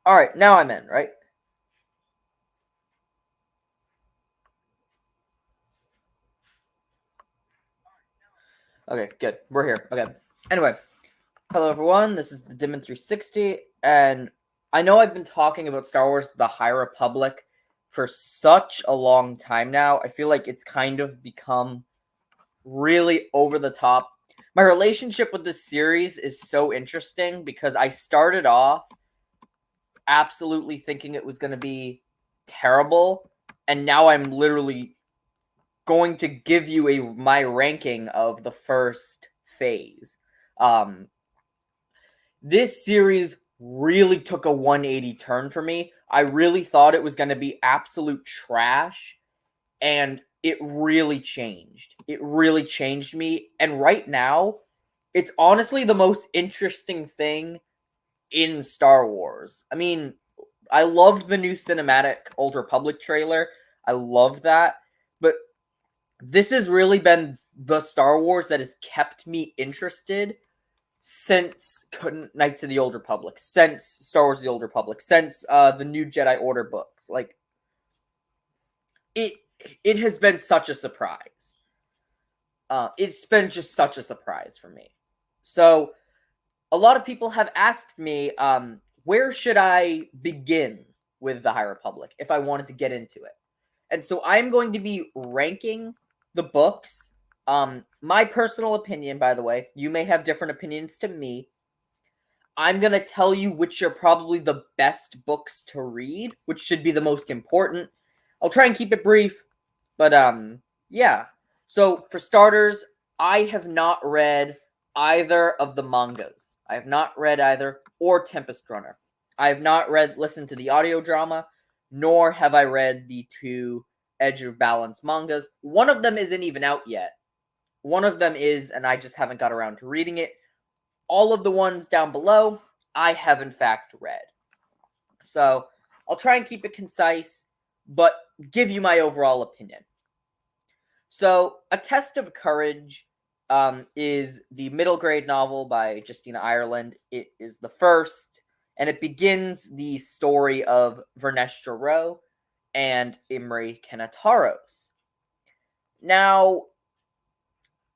Alright, now I'm in, right? Okay, good. We're here. Okay. Anyway, hello everyone. This is the Demon 360, and I know I've been talking about Star Wars: The High Republic for such a long time now. I feel like it's kind of become really over the top. My relationship with this series is so interesting because I started off absolutely thinking it was going to be terrible, and now I'm literally going to give you my ranking of the first phase. Um, this series really took a 180 turn for me. I really thought it was going to be absolute trash, and it really changed. It really changed me, and right now, it's honestly the most interesting thing in Star Wars. I mean, I loved the new cinematic Old Republic trailer. I loved that, but this has really been the Star Wars that has kept me interested since Knights of the Old Republic, since Star Wars: The Old Republic, since the new Jedi Order books. Like it, it has been such a surprise. It's been just such a surprise for me. So a lot of people have asked me, where should I begin with the High Republic if I wanted to get into it? And so I'm going to be ranking the books. My personal opinion, by the way, you may have different opinions to me. I'm going to tell you which are probably the best books to read, which should be the most important. I'll try and keep it brief, but yeah. So for starters, I have not read either of the mangas. I have not read either or Tempest Runner. I have not listened to the audio drama, nor have I read the two Edge of Balance mangas. One of them isn't even out yet. One of them is, and I just haven't got around to reading it. All of the ones down below, I have in fact read. So I'll try and keep it concise, but give you my overall opinion. So, A Test of Courage is the middle grade novel by Justina Ireland. It is the first, and it begins the story of Vernestra Rowe and Imri Kenataros. Now,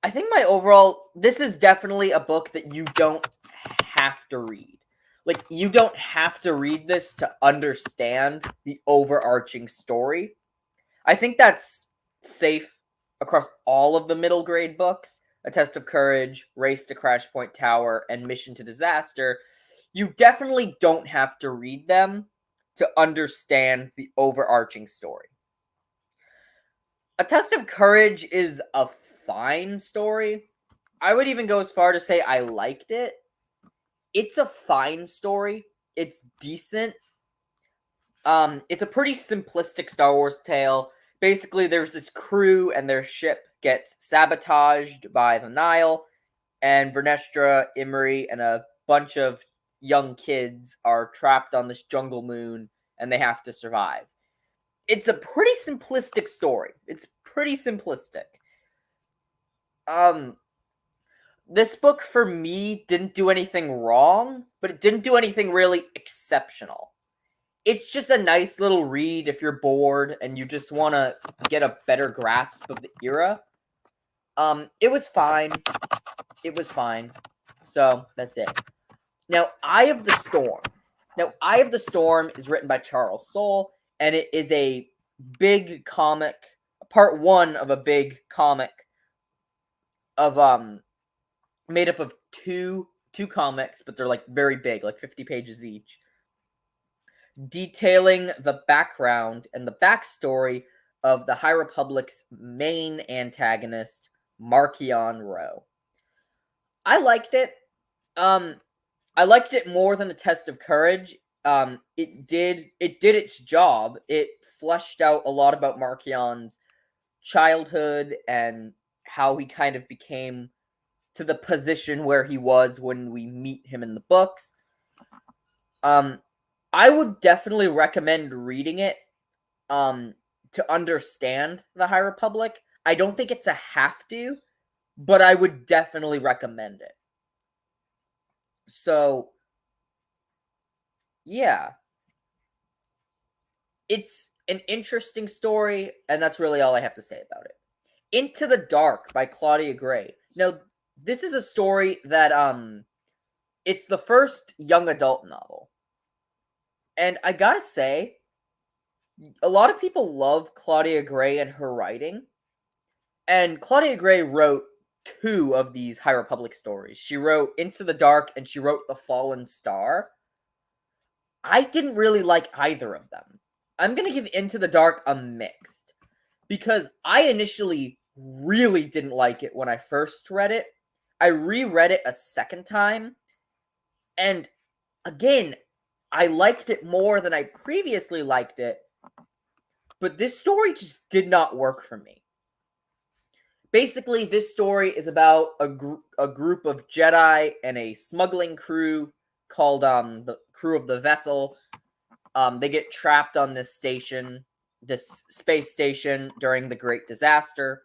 I think my overall, this is definitely a book that you don't have to read. Like, you don't have to read this to understand the overarching story. I think that's safe across all of the middle grade books. A Test of Courage, Race to Crash Point Tower, and Mission to Disaster. You definitely don't have to read them to understand the overarching story. A Test of Courage is a fine story. I would even go as far to say I liked it. It's a fine story. It's decent. It's a pretty simplistic Star Wars tale. Basically, there's this crew and their ship gets sabotaged by the Nile, and Vernestra, Imri, and a bunch of young kids are trapped on this jungle moon, and they have to survive. It's a pretty simplistic story. It's pretty simplistic. Um, this book for me didn't do anything wrong, but it didn't do anything really exceptional. It's just a nice little read if you're bored and you just want to get a better grasp of the era. It was fine. It was fine. So that's it. Now, Eye of the Storm. Now, Eye of the Storm is written by Charles Soule, and it is a big comic, part one of a big comic of made up of two comics, but they're like very big, like 50 pages each, detailing the background and the backstory of the High Republic's main antagonist, Marchion Ro. I liked it. Um, I liked it more than A Test of Courage. It did its job. It fleshed out a lot about Marchion's childhood and how he kind of became to the position where he was when we meet him in the books. Um, I would definitely recommend reading it to understand the High Republic. I don't think it's a have to, but I would definitely recommend it. So, yeah. it's an interesting story, and that's really all I have to say about it. Into the Dark by Claudia Gray. Now, this is a story that it's the first young adult novel. And I gotta say, a lot of people love Claudia Gray and her writing. And Claudia Gray wrote 2 of these High Republic stories. She wrote Into the Dark and she wrote The Fallen Star. I didn't really like either of them. I'm gonna give Into the Dark a mixed. Because I initially really didn't like it when I first read it. I reread it a second time. And again, I liked it more than I previously liked it. But this story just did not work for me. Basically, this story is about a group of Jedi and a smuggling crew called the crew of the vessel. They get trapped on this station, this space station, during the Great Disaster,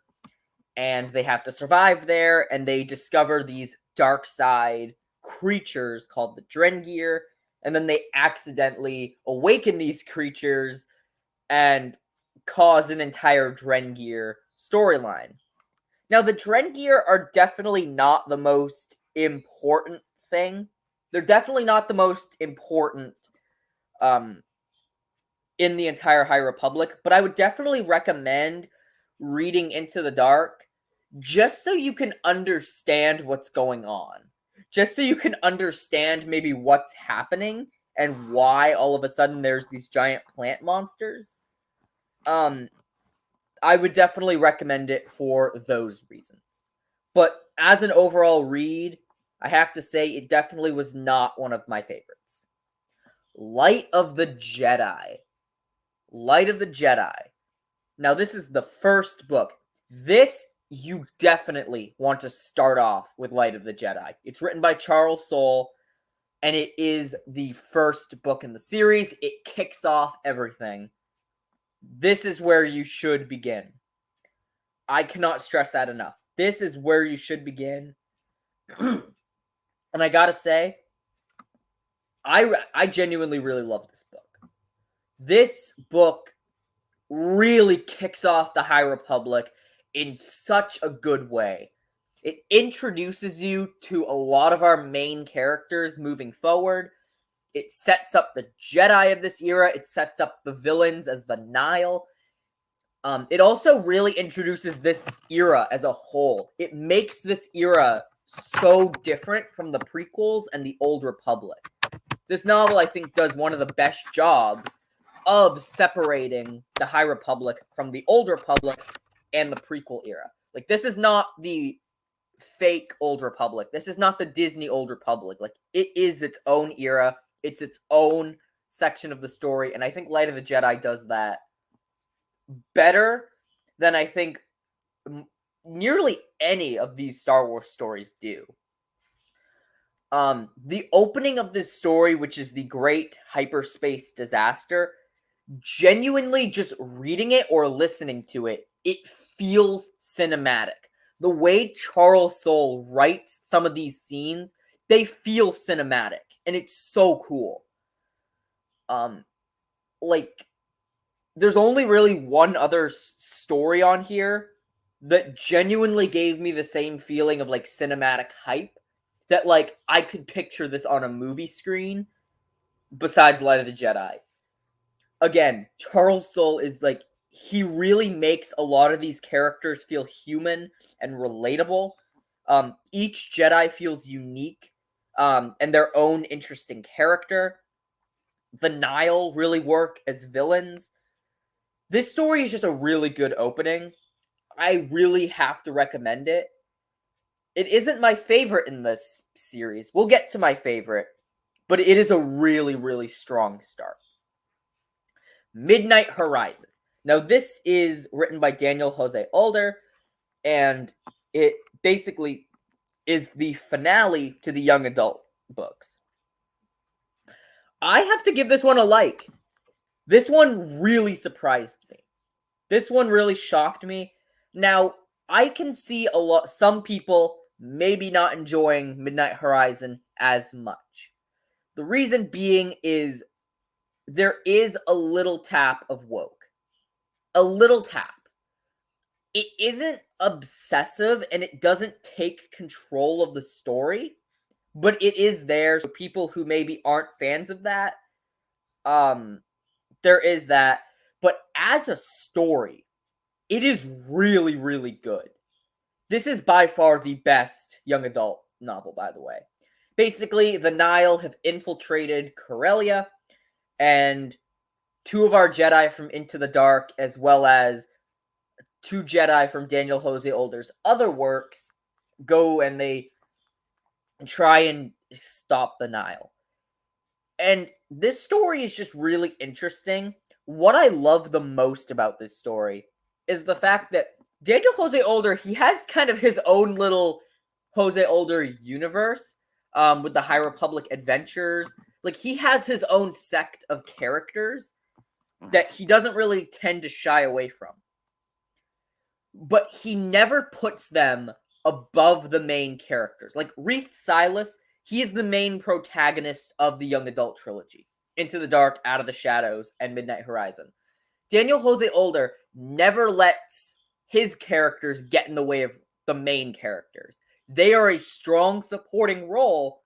and they have to survive there, and they discover these dark side creatures called the Drengir, and then they accidentally awaken these creatures and cause an entire Drengir storyline. Now, the Drengir are definitely not the most important thing. They're definitely not the most important in the entire High Republic, but I would definitely recommend reading Into the Dark just so you can understand what's going on. Just so you can understand maybe what's happening and why all of a sudden there's these giant plant monsters. I would definitely recommend it for those reasons. But as an overall read, I have to say it definitely was not one of my favorites. Light of the Jedi. Light of the Jedi. Now, this is the first book. This, you definitely want to start off with Light of the Jedi. It's written by Charles Soule, and it is the first book in the series. It kicks off everything. This is where you should begin. I cannot stress that enough. This is where you should begin. And I gotta say, I genuinely really love this book. This book really kicks off the High Republic in such a good way. It introduces you to a lot of our main characters moving forward. It sets up the Jedi of this era. It sets up the villains as the Nile. It also really introduces this era as a whole. It makes this era so different from the prequels and the Old Republic. This novel, I think, does one of the best jobs of separating the High Republic from the Old Republic and the prequel era. Like, this is not the fake Old Republic. This is not the Disney Old Republic. Like, it is its own era. It's its own section of the story, and I think Light of the Jedi does that better than I think nearly any of these Star Wars stories do. The opening of this story, which is the Great Hyperspace Disaster, genuinely just reading it or listening to it, it feels cinematic. The way Charles Soule writes some of these scenes, they feel cinematic, and it's so cool. Like, there's only really one other story on here that genuinely gave me the same feeling of, like, cinematic hype, that, like, I could picture this on a movie screen besides Light of the Jedi. Again, Charles Soule is, like, he really makes a lot of these characters feel human and relatable. Each Jedi feels unique and their own interesting character. The Nile really work as villains. This story is just a really good opening. I really have to recommend it. It isn't my favorite in this series. We'll get to my favorite, but it is a really, really strong start. Midnight Horizon. Now, this is written by Daniel Jose Older, and it basically is the finale to the young adult books. I have to give this one a like. This one really surprised me. This one really shocked me. Now, I can see some people maybe not enjoying Midnight Horizon as much. The reason being is there is a little tap of woke. A little tap. It isn't obsessive and it doesn't take control of the story, but it is there. So people who maybe aren't fans of that, there is that. But as a story, it is really, really good. This is by far the best young adult novel, by the way. Basically, the Nile have infiltrated Corellia, and 2 of our Jedi from Into the Dark, as well as 2 Jedi from Daniel Jose Older's other works, go and they try and stop the Nile. And this story is just really interesting. What I love the most about this story is the fact that Daniel Jose Older, he has kind of his own little Jose Older universe with the High Republic adventures. Like, he has his own sect of characters that he doesn't really tend to shy away from. But he never puts them above the main characters. Like, Reith Silas, he is the main protagonist of the young adult trilogy. Into the Dark, Out of the Shadows, and Midnight Horizon. Daniel Jose Older never lets his characters get in the way of the main characters. They are a strong supporting role.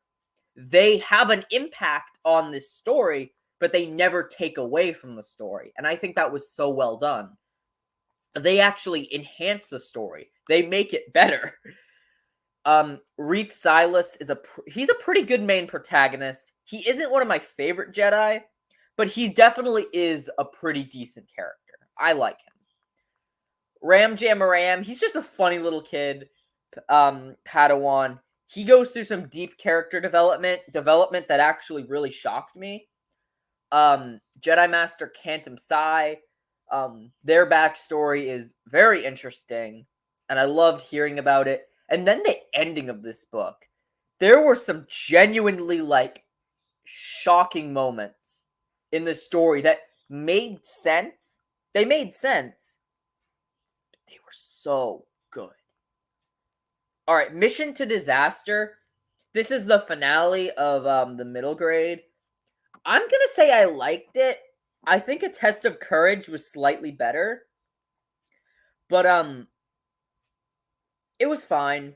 They have an impact on this story, but they never take away from the story. And I think that was so well done. They actually enhance the story. They make it better. Reith Silas he's a pretty good main protagonist. He isn't one of my favorite Jedi, but he definitely is a pretty decent character. I like him. Ram Jamaram, he's just a funny little kid, Padawan. He goes through some deep character development that actually really shocked me. Jedi Master Cantum Sai, their backstory is very interesting, and I loved hearing about it. And then the ending of this book, there were some genuinely, like, shocking moments in the story that made sense. They made sense, but they were so good. All right, Mission to Disaster. This is the finale of the middle grade. I'm going to say I liked it. I think A Test of Courage was slightly better. But it was fine.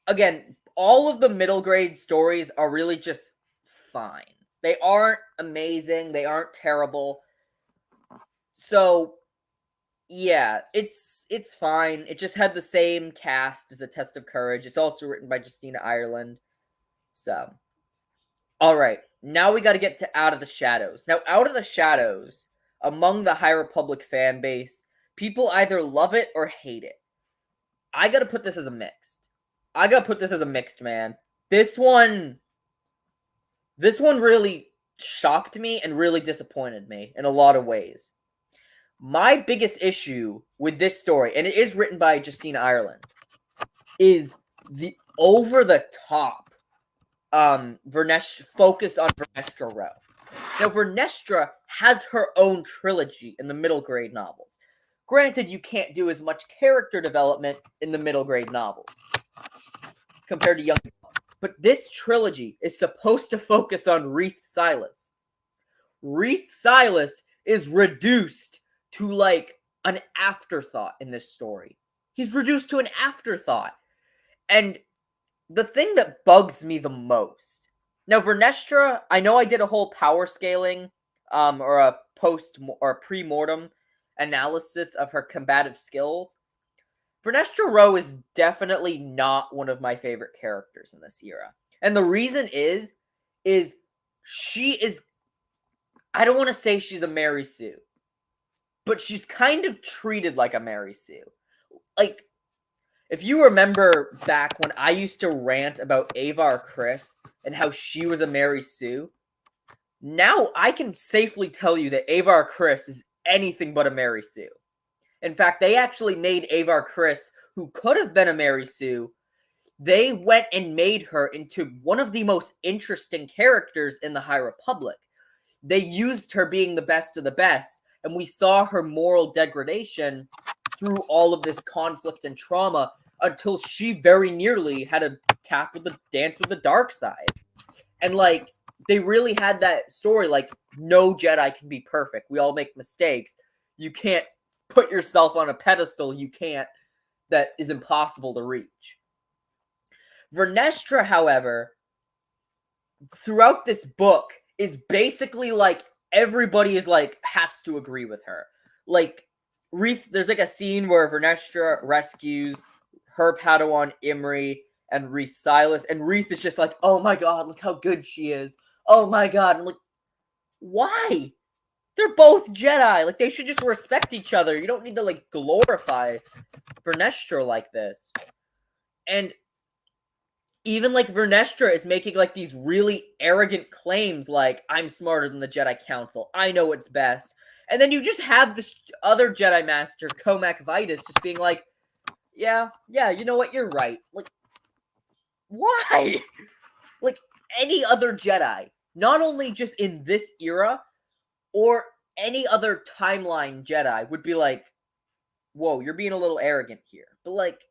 Again, all of the middle grade stories are really just fine. They aren't amazing. They aren't terrible. So, yeah, it's fine. It just had the same cast as A Test of Courage. It's also written by Justina Ireland. So, all right. Now we got to get to Out of the Shadows. Now, Out of the Shadows, among the High Republic fan base, people either love it or hate it. I got to put this as a mixed. Man. This one really shocked me and really disappointed me in a lot of ways. My biggest issue with this story, and it is written by Justina Ireland, is the over-the-top focus on Vernestra Rowe. Now, Vernestra has her own trilogy in the middle grade novels. Granted, you can't do as much character development in the middle grade novels compared to young adult. But this trilogy is supposed to focus on Reith Silas. Reith Silas is reduced to, like, an afterthought in this story. He's reduced to an afterthought. And the thing that bugs me the most... Now, Vernestra, I know I did a whole power scaling, or a pre-mortem analysis of her combative skills. Vernestra Rowe is definitely not one of my favorite characters in this era. And the reason is she is... I don't want to say she's a Mary Sue, but she's kind of treated like a Mary Sue. Like, if you remember back when I used to rant about Avar Kriss and how she was a Mary Sue, now I can safely tell you that Avar Kriss is anything but a Mary Sue. In fact, they actually made Avar Kriss, who could have been a Mary Sue, they went and made her into one of the most interesting characters in the High Republic. They used her being the best of the best, and we saw her moral degradation through all of this conflict and trauma until she very nearly had a dance with the dark side. And, like, they really had that story, like, no Jedi can be perfect. We all make mistakes. You can't put yourself on a pedestal that is impossible to reach. Vernestra, however, throughout this book is basically like everybody is like has to agree with her. Like Reith, there's like a scene where Vernestra rescues her Padawan Imri and Reith Silas, and Reith is just like, "Oh my god, look how good she is! Oh my god!" I'm like, why? They're both Jedi. Like they should just respect each other. You don't need to like glorify Vernestra like this. And even like Vernestra is making like these really arrogant claims like, I'm smarter than the Jedi Council, I know what's best. And then you just have this other Jedi Master, Comac Vitus, just being like, yeah, you know what, you're right. Like, why? Like, any other Jedi, not only just in this era, or any other timeline Jedi would be like, whoa, you're being a little arrogant here. But like,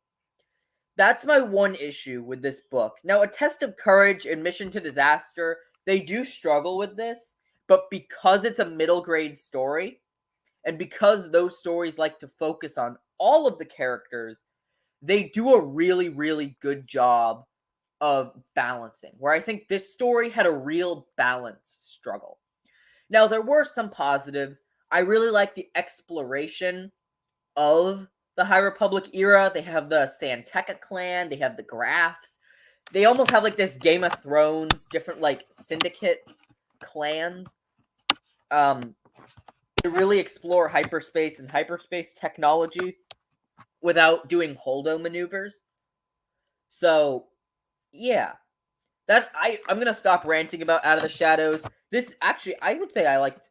that's my one issue with this book. Now, A Test of Courage and Mission to Disaster, they do struggle with this, but because it's a middle grade story, and because those stories like to focus on all of the characters, they do a really, really good job of balancing, where I think this story had a real balance struggle. Now, there were some positives. I really like the exploration of the High Republic era. They have the Santeca clan, they have the Graphs. They almost have like this Game of Thrones, different like syndicate clans. They really explore hyperspace and hyperspace technology without doing holdo maneuvers. So, yeah. I'm gonna stop ranting about Out of the Shadows. This actually, I would say I liked.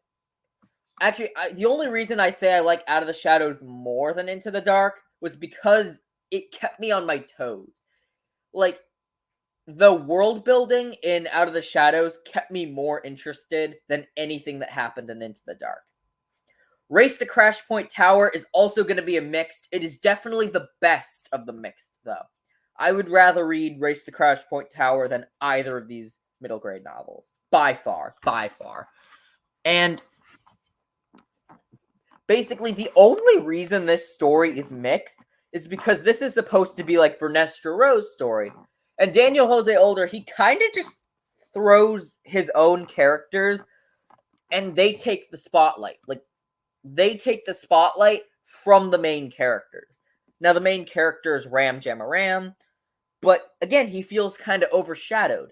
Actually, the only reason I say I like Out of the Shadows more than Into the Dark was because it kept me on my toes. Like, the world building in Out of the Shadows kept me more interested than anything that happened in Into the Dark. Race to Crash Point Tower is also going to be a mixed. It is definitely the best of the mixed, though. I would rather read Race to Crash Point Tower than either of these middle grade novels. By far. And basically, the only reason this story is mixed is because this is supposed to be like Vernestra Rowe's story. And Daniel Jose Older, he kind of just throws his own characters and they take the spotlight. Like, they take the spotlight from the main characters. Now, the main character is Ram Jamma Ram, but again, he feels kind of overshadowed.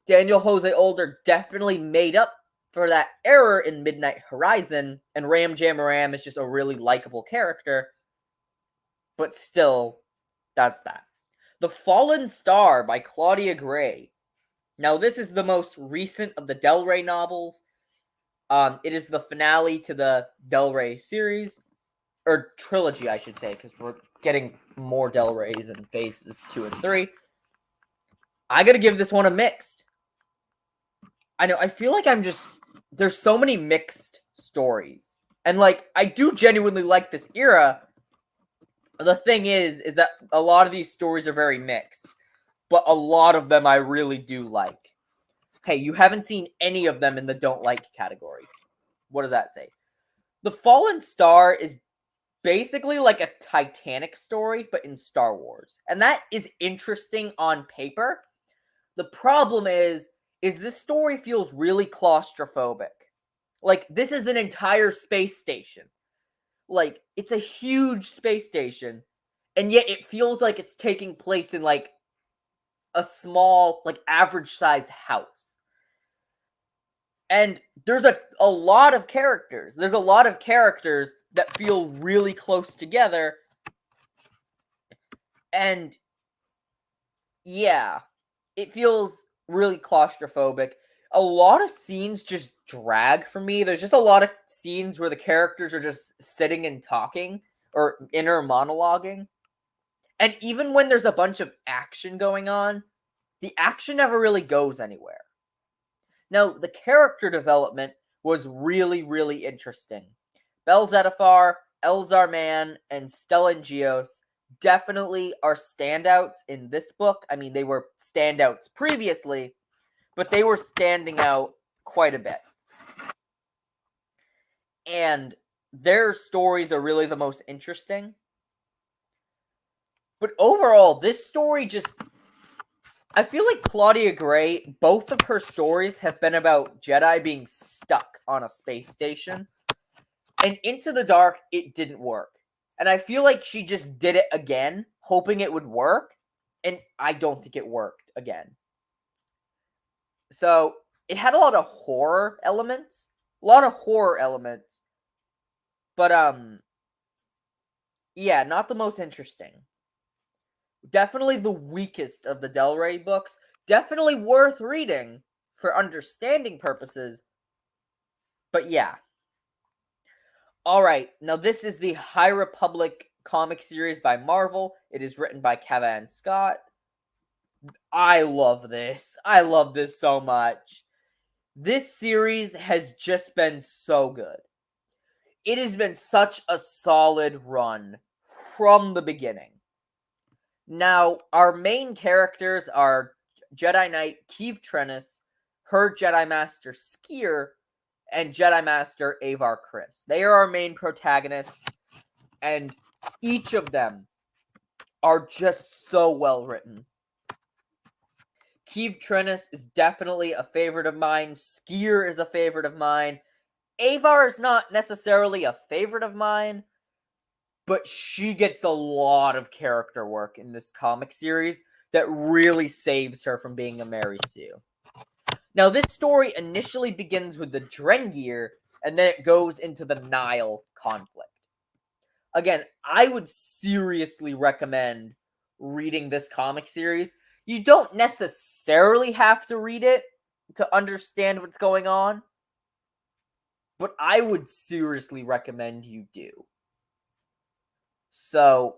Daniel Jose Older definitely made up for that error in Midnight Horizon, and Ram Jamma Ram is just a really likable character, but still, that's that. The Fallen Star by Claudia Gray. Now, this is the most recent of the Del Rey novels. It is the finale to the Del Rey series, or trilogy, I should say, because we're getting more Del Reys in phases 2 and 3. I gotta give this one a mixed. I know, I feel like there's so many mixed stories. And, like, I do genuinely like this era. The thing is that a lot of these stories are very mixed. But a lot of them I really do like. Hey, you haven't seen any of them in the don't like category. What does that say? The Fallen Star is basically like a Titanic story, but in Star Wars. And that is interesting on paper. The problem is this story feels really claustrophobic. Like, this is an entire space station. Like, it's a huge space station. And yet it feels like it's taking place in, like, a small, like, average-sized house. And there's a lot of characters. There's a lot of characters that feel really close together. And, yeah, it feels really claustrophobic. A lot of scenes just drag for me. There's just a lot of scenes where the characters are just sitting and talking, or inner monologuing. And even when there's a bunch of action going on, the action never really goes anywhere. Now, the character development was really, really interesting. Bel Zettifar, Elzar Mann, and Stellan Gios definitely are standouts in this book. I mean, they were standouts previously, but they were standing out quite a bit. And their stories are really the most interesting. But overall, this story just... I feel like Claudia Gray, both of her stories have been about Jedi being stuck on a space station. And Into the Dark, it didn't work. And I feel like she just did it again, hoping it would work. And I don't think it worked again. So, it had a lot of horror elements. But, yeah, not the most interesting. Definitely the weakest of the Del Rey books. Definitely worth reading for understanding purposes. But yeah. Alright, now this is the High Republic comic series by Marvel. It is written by Cavan Scott. I love this. I love this so much. This series has just been so good. It has been such a solid run from the beginning. Now, our main characters are Jedi Knight Keeve Trennis, her Jedi Master Skier, and Jedi Master Avar Kriss. They are our main protagonists, and each of them are just so well written. Keeve Trennis is definitely a favorite of mine. Skier is a favorite of mine. Avar is not necessarily a favorite of mine, but she gets a lot of character work in this comic series that really saves her from being a Mary Sue. Now, this story initially begins with the Drengir, and then it goes into the Nile conflict. Again, I would seriously recommend reading this comic series. You don't necessarily have to read it to understand what's going on, but I would seriously recommend you do. So,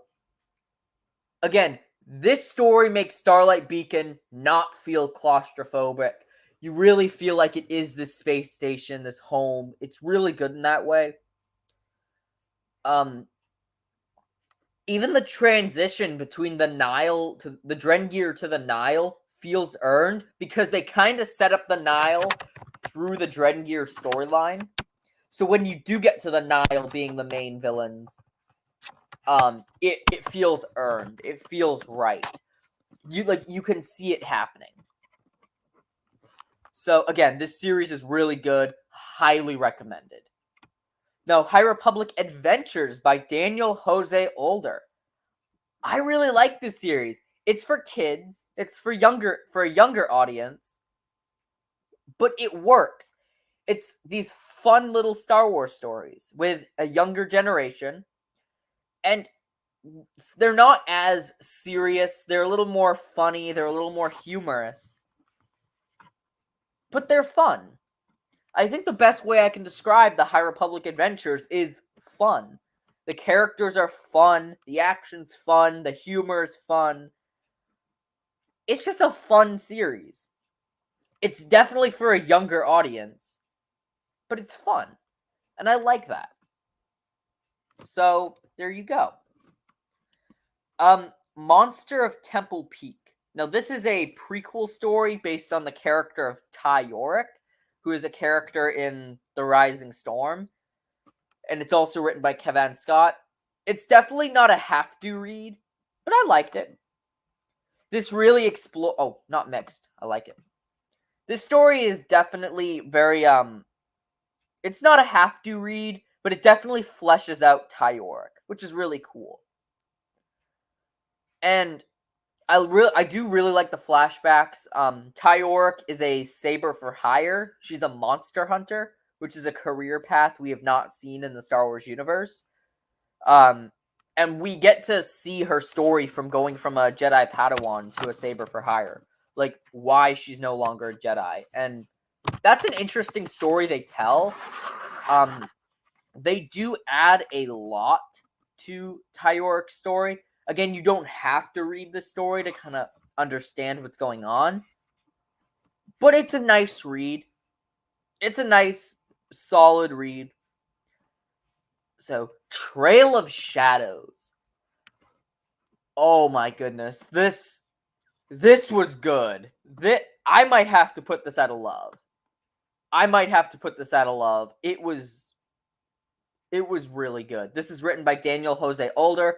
again, this story makes Starlight Beacon not feel claustrophobic. You really feel like it is this space station, this home. It's really good in that way. Even the transition between the Nile to the Drengir to the Nile feels earned because they kind of set up the Nile through the Drengir storyline. So when you do get to the Nile being the main villains, it feels earned. It feels right. You can see it happening. So again, this series is really good. Highly recommended. Now, High Republic Adventures by Daniel Jose Older. I really like this series. It's for kids. It's for a younger audience. But it works. It's these fun little Star Wars stories with a younger generation. And they're not as serious. They're a little more funny. They're a little more humorous. But they're fun. I think the best way I can describe the High Republic Adventures is fun. The characters are fun, the action's fun, the humor is fun. It's just a fun series. It's definitely for a younger audience, but it's fun. And I like that. So, there you go. Monster of Temple Peak. Now, this is a prequel story based on the character of Ty Yorick, who is a character in The Rising Storm. And it's also written by Cavan Scott. It's definitely not a have-to read, but I liked it. This really oh, not mixed. I like it. This story is definitely very, it's not a have-to read, but it definitely fleshes out Ty Yorick, which is really cool. And I do really like the flashbacks. Ty Yorick is a saber for hire. She's a monster hunter, which is a career path we have not seen in the Star Wars universe. And we get to see her story from going from a Jedi Padawan to a saber for hire. Like, why she's no longer a Jedi. And that's an interesting story they tell. They do add a lot to Ty Yorick's story. Again, you don't have to read the story to kind of understand what's going on. But it's a nice read. It's a nice, solid read. So, Trail of Shadows. Oh my goodness. This was good. I might have to put this out of love. It was really good. This is written by Daniel Jose Older.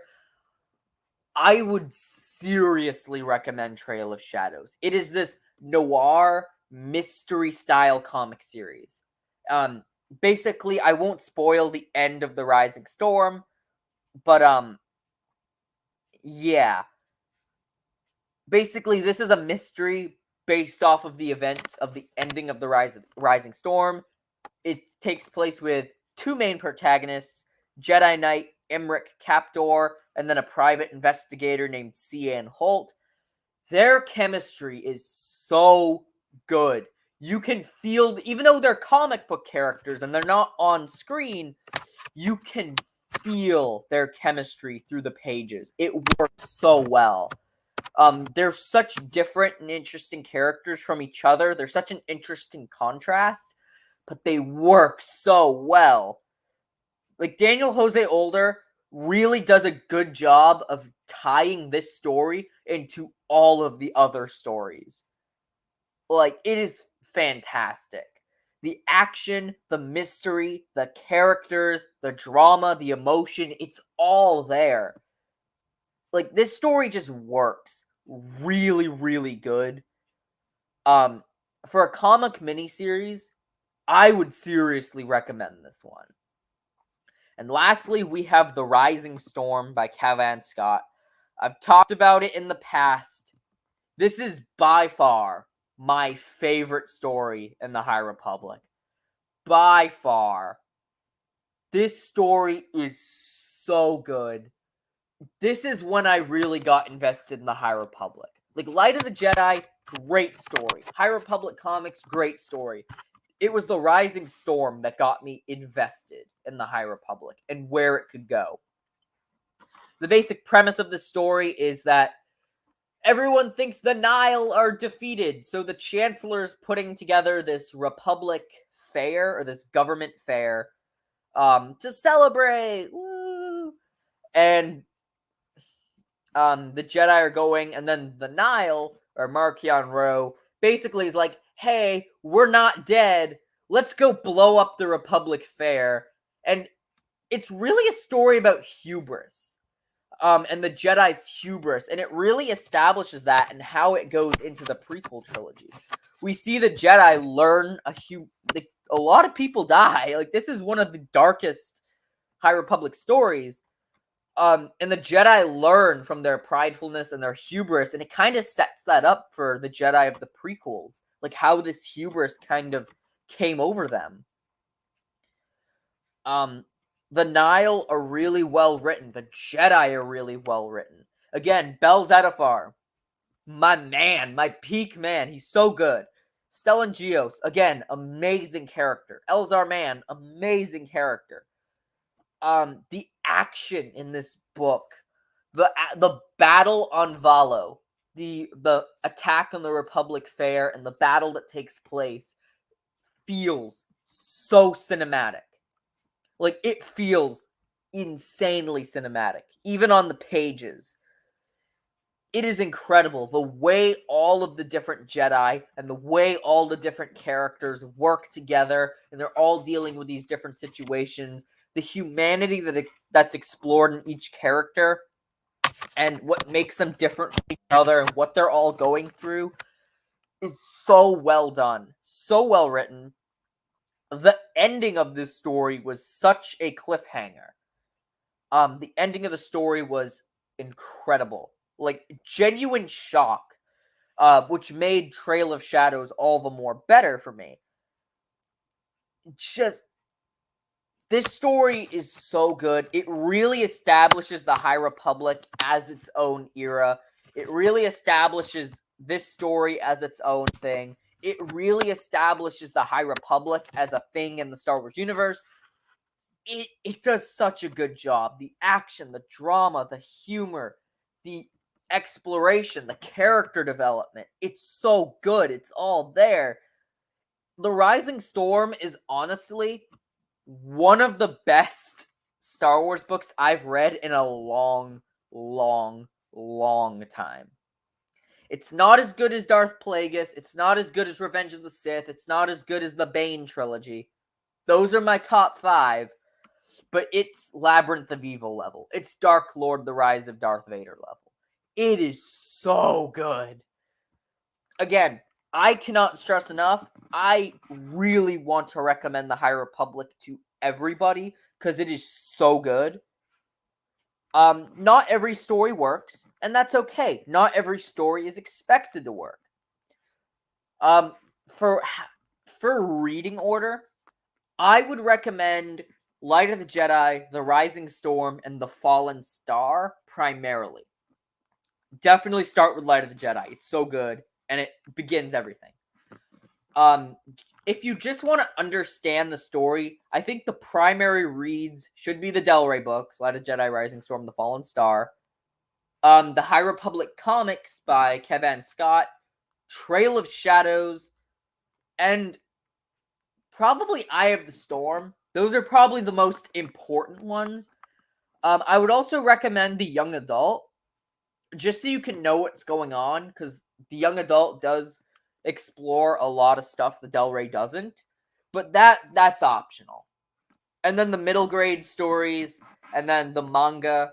I would seriously recommend Trail of Shadows. It is this noir mystery style comic series. Basically, I won't spoil the end of The Rising Storm, but yeah. Basically, this is a mystery based off of the events of the ending of The Rising Storm. It takes place with two main protagonists, Jedi Knight Emmerich Captor, and then a private investigator named Cian Holt. Their chemistry is so good. You can feel, even though they're comic book characters and they're not on screen, you can feel their chemistry through the pages. It works so well. They're such different and interesting characters from each other. They're such an interesting contrast, but they work so well. Like, Daniel Jose Older really does a good job of tying this story into all of the other stories. Like, it is fantastic. The action, the mystery, the characters, the drama, the emotion, it's all there. Like, this story just works really, really good. For a comic miniseries, I would seriously recommend this one. And lastly, we have The Rising Storm by Cavan Scott. I've talked about it in the past. This is by far my favorite story in the High Republic. By far. This story is so good. This is when I really got invested in the High Republic. Like, Light of the Jedi, great story. High Republic comics, great story. It was The Rising Storm that got me invested in the High Republic and where it could go. The basic premise of the story is that everyone thinks the Nile are defeated, so the Chancellor is putting together this Republic fair, or this government fair, to celebrate. Woo! And the Jedi are going, and then the Nile, or Marchion Ro, basically is like, hey, we're not dead. Let's go blow up the Republic Fair. And it's really a story about hubris. And the Jedi's hubris. And it really establishes that and how it goes into the prequel trilogy. We see the Jedi learn a lot of people die. Like, this is one of the darkest High Republic stories. And the Jedi learn from their pridefulness and their hubris, and it kind of sets that up for the Jedi of the prequels, like how this hubris kind of came over them. The Nile are really well written. The Jedi are really well written. Again, Bel Zettifar, my man, my peak man. He's so good. Stellan Gios, again, amazing character. Elzar Mann, amazing character. The action in this book, the battle on Valo, the attack on the Republic Fair, and the battle that takes place feels so cinematic. Like, it feels insanely cinematic, even on the pages. It is incredible the way all of the different Jedi and the way all the different characters work together, and they're all dealing with these different situations. The humanity that's explored in each character and what makes them different from each other and what they're all going through is so well done, so well written. The ending of this story was such a cliffhanger. The ending of the story was incredible. Like, genuine shock, which made Trail of Shadows all the more better for me. Just, this story is so good. It really establishes the High Republic as its own era. It really establishes this story as its own thing. It really establishes the High Republic as a thing in the Star Wars universe. It does such a good job. The action, the drama, the humor, the exploration, the character development. It's so good. It's all there. The Rising Storm is honestly one of the best Star Wars books I've read in a long, long, long time. It's not as good as Darth Plagueis. It's not as good as Revenge of the Sith. It's not as good as the Bane trilogy. Those are my top 5. But it's Labyrinth of Evil level. It's Dark Lord, The Rise of Darth Vader level. It is so good. Again, I cannot stress enough, I really want to recommend the High Republic to everybody because it is so good. Not every story works, and that's okay. Not every story is expected to work. For reading order, I would recommend Light of the Jedi, The Rising Storm, and The Fallen Star primarily. Definitely start with Light of the Jedi. It's so good, and it begins everything. If you just want to understand the story, I think the primary reads should be the Del Rey books, Light of the Jedi, Rising Storm, The Fallen Star. The High Republic comics by Cavan Scott, Trail of Shadows, and probably Eye of the Storm. Those are probably the most important ones. I would also recommend the Young Adult, just so you can know what's going on, because the Young Adult does explore a lot of stuff the Del Rey doesn't, but that's optional. And then the middle grade stories, and then the manga,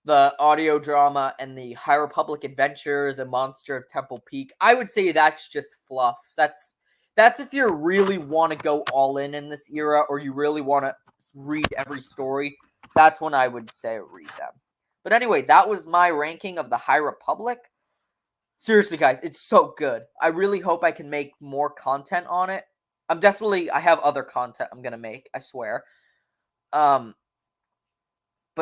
the audio drama, and the High Republic Adventures and Monster of Temple Peak. I would say that's just fluff. That's if you really want to go all in this era, or you really want to read every story. That's when I would say read them. But anyway, that was my ranking of the High Republic. Seriously, guys, it's so good. I really hope I can make more content on it. I have other content I'm gonna make, I swear. But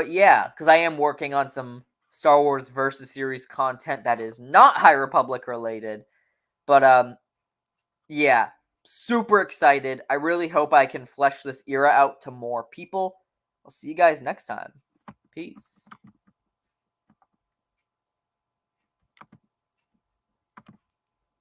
yeah, because I am working on some Star Wars Versus series content that is not High Republic related. But yeah, super excited. I really hope I can flesh this era out to more people. I'll see you guys next time. Peace.